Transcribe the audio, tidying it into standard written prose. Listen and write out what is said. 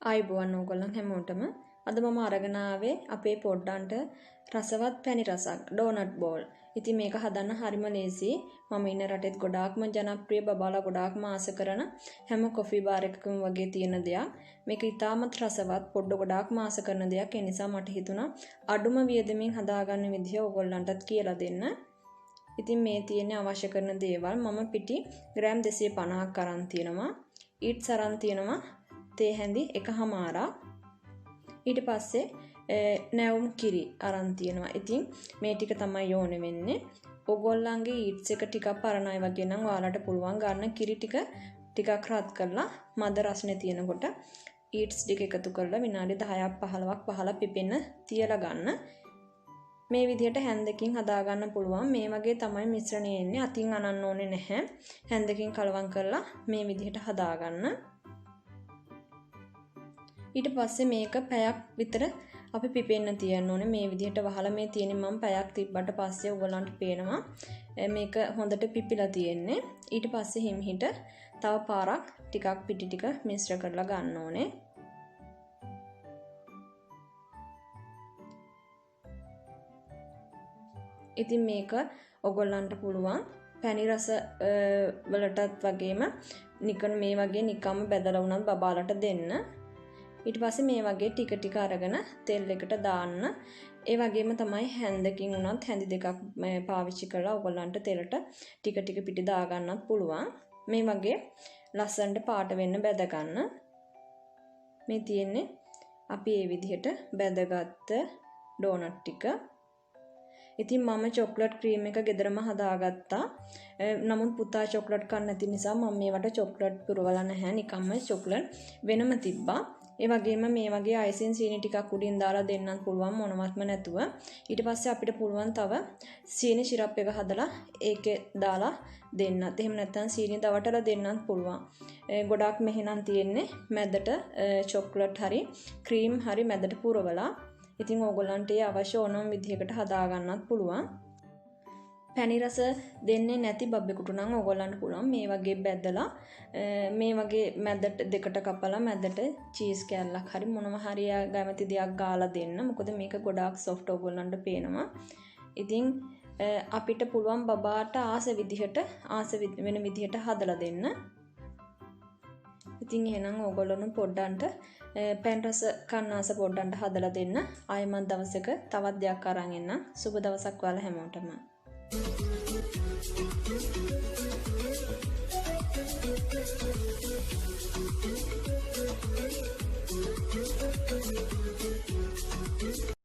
ආයුබෝවන් ඕගොල්ලන් හැමෝටම. අද මම අරගෙන ආවේ අපේ පොඩ්ඩන්ට රසවත් පැණි රසක් ඩෝනට් බෝල්. ඉතින් මේක හදන්න හරිම ලේසි. මම ඉන්න රටෙත් ගොඩාක්ම ජනප්‍රිය බබාලා ගොඩාක්ම ආස කරන හැම කොෆි බාර් එකකම වගේ තියෙන දෙයක්. මේක ඉතාමත් රසවත් පොඩ්ඩ ගොඩාක්ම ආස කරන දෙයක්. ඒ නිසා මට හිතුණා අඩුම වියදමින් හදාගන්න විදිහ ඕගොල්ලන්ටත් කියලා දෙන්න. ඉතින් මේ තියෙන අවශ්‍ය කරන දේවල් මම පිටි ග්‍රෑම් 250ක් අරන් තියෙනවා. ඊට්ස් අරන් තියෙනවා තේ හැඳි 1/2. ඊට පස්සේ නැවුම් කිරි අරන් තියෙනවා. ඉතින් මේ ටික තමයි ඕනේ වෙන්නේ. ඔයගොල්ලන්ගේ ඊට්ස් එක ටිකක් පරණයි වගේ නම් ඔයාලට පුළුවන් ගන්න කිරි ටිකක් රත් කරලා මද රසනේ තියෙනකොට ඊට්ස් ටික එකතු කරලා විනාඩි 10ක් 15ක් පහළ පිපෙන්න තියලා ගන්න. මේ විදිහට හැන්දකින් හදා ගන්න පුළුවන්. මේ වගේ තමයි මිශ්‍රණය එන්නේ. අතින් අනන්න ඕනේ නැහැ. හැන්දකින් කලවම් කරලා මේ විදිහට හදා ගන්න. ඊට පස්සේ මේක පැයක් විතර අපි පිපෙන්න තියන්න ඕනේ. මේ විදිහට වහලා මේ තියෙන්නේ මම පැයක් තිබ්බට පස්සේ ඔයගලන්ට පේනවා මේක හොඳට පිපිලා තියෙන්නේ. ඊට පස්සේ හිමිහිට තව පාරක් ටිකක් පිටි ටික මිශ්‍ර කරලා ගන්න ඕනේ. ඉතින් මේක ඔයගොල්ලන්ට පුළුවන් පැණි රස වලටත් වගේම නිකන් මේ වගේ නිකම්ම බෙදලා උනත් බබාලට දෙන්න. ඊට පස්සේ මේ වගේ ටික ටික අරගෙන තෙල් එකට දාන්න. ඒ වගේම තමයි හැන්දකින් උනත් හැඳි දෙකක් පාවිච්චි කරලා ඔයගොල්ලන්ට තෙලට ටික ටික පිටි දා ගන්නත් පුළුවන්. මේ වගේ ලස්සනට පාට වෙන්න බෙද ගන්න. මේ තියෙන්නේ අපි මේ විදිහට බෙදගත්ත ඩෝනට් ටික. ඉතින් මම චොක්ලට් ක්‍රීම් එක ගෙදරම හදාගත්තා. නමුත් පුතා චොක්ලට් කන්න නැති නිසා මම මේවට චොක්ලට් පුරවලා නැහැ. නිකම්ම චොක්ලට් වෙනම තිබ්බා. ඒ වගේම මේ වගේ අයිසින් සීනි ටිකක් උඩින් දාලා දෙන්නත් පුළුවන් මොනවත්ම නැතුව. ඊට පස්සේ අපිට පුළුවන් තව සීනි සිරප් එක හදලා ඒකේ දාලා දෙන්නත්. එහෙම නැත්නම් සීනි දවටලා දෙන්නත් පුළුවන්. ගොඩාක් මෙහෙනම් තියෙන්නේ මැදට චොක්ලට් හරි ක්‍රීම් හරි මැදට පුරවලා. ඉතින් ඕගොල්ලන්ට ඒ අවශ්‍ය ඕනම විදිහකට හදා ගන්නත් පුළුවන්. පැණි රස දෙන්නේ නැති බබෙකුට නම් ඕගොල්ලන්ට පුළුවන් මේ වගේ බෙදලා මේ වගේ මැදට දෙකට කපලා මැදට චීස් කෑල්ලක් හරි මොනවා හරි ගැමති දෙයක් ගාලා දෙන්න. මොකද මේක ගොඩාක් සොෆ්ට් ඕගොල්ලන්ට පේනවා. ඉතින් අපිට පුළුවන් බබාට ආස වෙන විදිහට හදලා දෙන්න. ඉතින් එහෙනම් ඕගොල්ලෝ පොඩ්ඩන්ට පැන් රස කන්නාස පොඩ්ඩන්ට හදලා දෙන්න. ආයෙමත් දවසක තවත් දෙයක් අරන් එන්න. සුබ දවසක් ඔයාලා හැමෝටම.